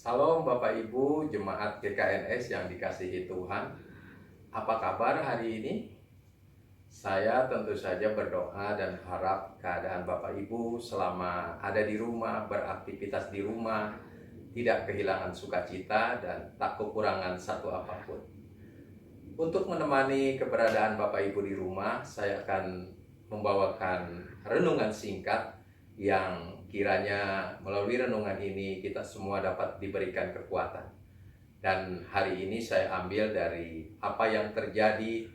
Salam Bapak Ibu Jemaat GKNS yang dikasihi Tuhan. Apa kabar hari ini? Saya tentu saja berdoa dan harap keadaan Bapak Ibu selama ada di rumah, beraktivitas di rumah, tidak kehilangan sukacita dan tak kekurangan satu apapun. Untuk menemani keberadaan Bapak Ibu di rumah, saya akan membawakan renungan singkat yang kiranya melalui renungan ini kita semua dapat diberikan kekuatan. Dan hari ini saya ambil dari apa yang terjadi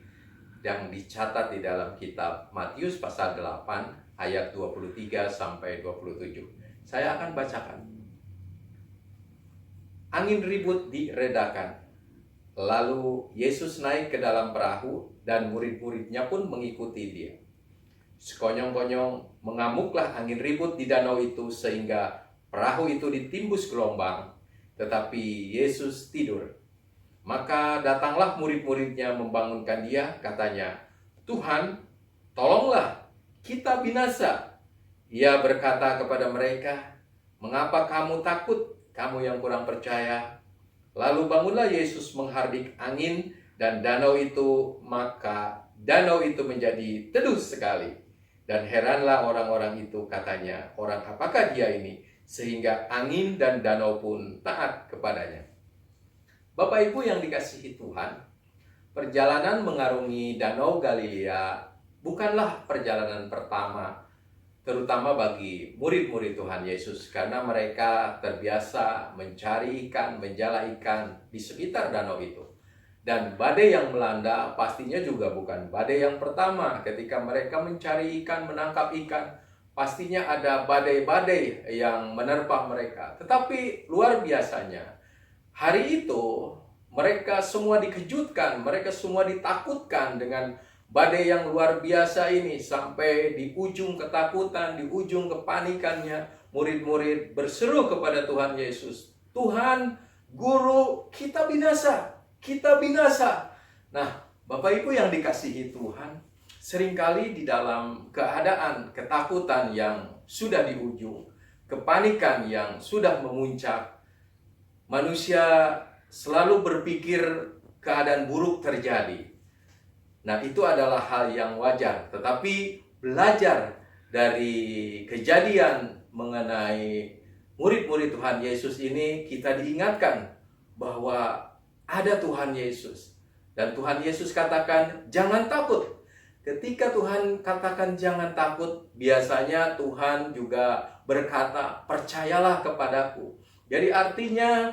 yang dicatat di dalam kitab Matius pasal 8 ayat 23 sampai 27. Saya akan bacakan. Angin ribut diredakan. Lalu Yesus naik ke dalam perahu dan murid-muridnya pun mengikuti dia. Sekonyong-konyong mengamuklah angin ribut di danau itu sehingga perahu itu ditimbus gelombang, tetapi Yesus tidur. Maka datanglah murid-muridnya membangunkan dia, katanya, "Tuhan, tolonglah, kita binasa." Ia berkata kepada mereka, "Mengapa kamu takut, kamu yang kurang percaya?" Lalu bangunlah Yesus menghardik angin dan danau itu, maka danau itu menjadi teduh sekali. Dan heranlah orang-orang itu, katanya, "Orang apakah dia ini sehingga angin dan danau pun taat kepadanya?" Bapak Ibu yang dikasihi Tuhan, perjalanan mengarungi Danau Galilea bukanlah perjalanan pertama, terutama bagi murid-murid Tuhan Yesus, karena mereka terbiasa mencari ikan, menjala ikan di sekitar danau itu. Dan badai yang melanda pastinya juga bukan badai yang pertama. Ketika mereka mencari ikan, menangkap ikan, pastinya ada badai-badai yang menerpa mereka. Tetapi luar biasanya, hari itu mereka semua dikejutkan, mereka semua ditakutkan dengan badai yang luar biasa ini. Sampai di ujung ketakutan, di ujung kepanikannya, murid-murid berseru kepada Tuhan Yesus, "Tuhan, Guru, kita binasa. Kita binasa." Nah, Bapak Ibu yang dikasihi Tuhan, seringkali di dalam keadaan ketakutan yang sudah di ujung, kepanikan yang sudah memuncak, manusia selalu berpikir keadaan buruk terjadi. Nah, itu adalah hal yang wajar. Tetapi belajar dari kejadian mengenai murid-murid Tuhan Yesus ini, kita diingatkan bahwa ada Tuhan Yesus. Dan Tuhan Yesus katakan, "Jangan takut." Ketika Tuhan katakan jangan takut, biasanya Tuhan juga berkata, "Percayalah kepadaku." Jadi artinya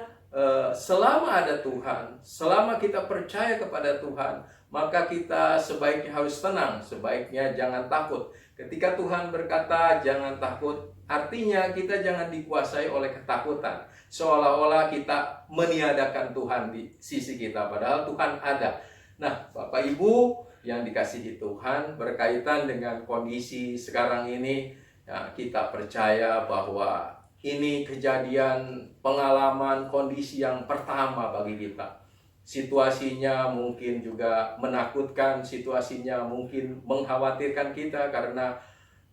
selama ada Tuhan, selama kita percaya kepada Tuhan, maka kita sebaiknya harus tenang, sebaiknya jangan takut. Ketika Tuhan berkata jangan takut, artinya kita jangan dikuasai oleh ketakutan, seolah-olah kita meniadakan Tuhan di sisi kita, padahal Tuhan ada. Nah, Bapak Ibu yang dikasihi Tuhan, berkaitan dengan kondisi sekarang ini, ya, kita percaya bahwa ini kejadian, pengalaman, kondisi yang pertama bagi kita. Situasinya mungkin juga menakutkan, situasinya mungkin mengkhawatirkan kita karena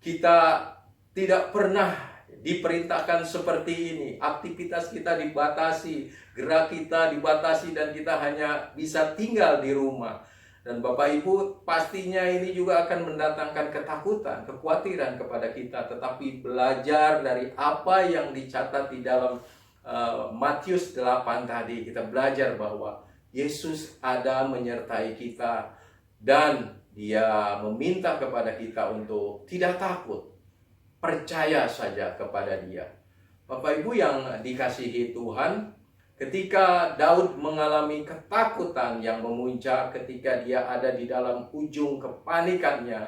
kita tidak pernah diperintahkan seperti ini. Aktivitas kita dibatasi, gerak kita dibatasi, dan kita hanya bisa tinggal di rumah. Dan Bapak Ibu, pastinya ini juga akan mendatangkan ketakutan, kekhawatiran kepada kita. Tetapi belajar dari apa yang dicatat di dalam Matius 8 tadi, kita belajar bahwa Yesus ada menyertai kita dan Dia meminta kepada kita untuk tidak takut, percaya saja kepada Dia. Bapak Ibu yang dikasihi Tuhan, ketika Daud mengalami ketakutan yang memuncak, ketika dia ada di dalam ujung kepanikannya,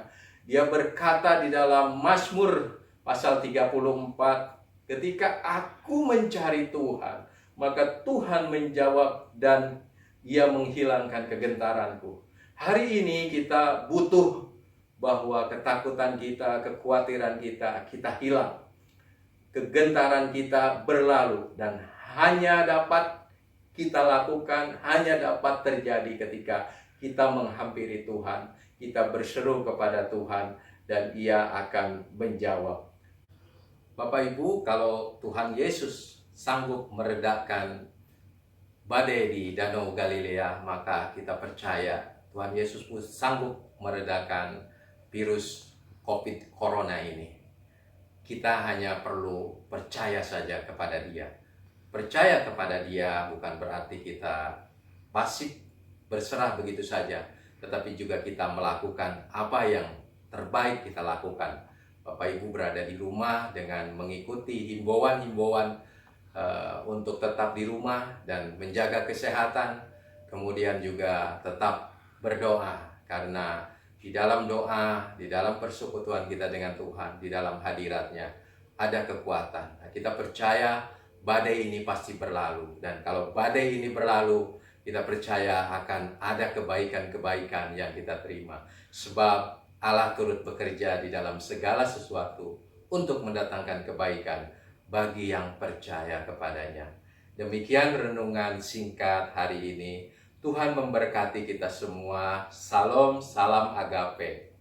dia berkata di dalam Mazmur pasal 34, "Ketika aku mencari Tuhan, maka Tuhan menjawab dan Ia menghilangkan kegentaranku." Hari ini kita butuh bahwa ketakutan kita, kekhawatiran kita hilang. Kegentaran kita berlalu, dan hanya dapat kita lakukan, hanya dapat terjadi ketika kita menghampiri Tuhan, kita berseru kepada Tuhan, dan Ia akan menjawab. Bapak Ibu, kalau Tuhan Yesus sanggup meredakan badai di Danau Galilea, maka kita percaya Tuhan Yesus pun sanggup meredakan virus COVID Corona ini. Kita hanya perlu percaya saja kepada Dia. Percaya kepada Dia bukan berarti kita pasif berserah begitu saja, tetapi juga kita melakukan apa yang terbaik kita lakukan. Bapak Ibu berada di rumah dengan mengikuti himbauan-himbauan untuk tetap di rumah dan menjaga kesehatan, kemudian juga tetap berdoa, karena di dalam doa, di dalam persekutuan kita dengan Tuhan, di dalam hadiratnya ada kekuatan. Kita percaya badai ini pasti berlalu, dan kalau badai ini berlalu, kita percaya akan ada kebaikan-kebaikan yang kita terima, sebab Allah turut bekerja di dalam segala sesuatu untuk mendatangkan kebaikan bagi yang percaya kepadanya. Demikian renungan singkat hari ini. Tuhan memberkati kita semua. Salam, salam agape.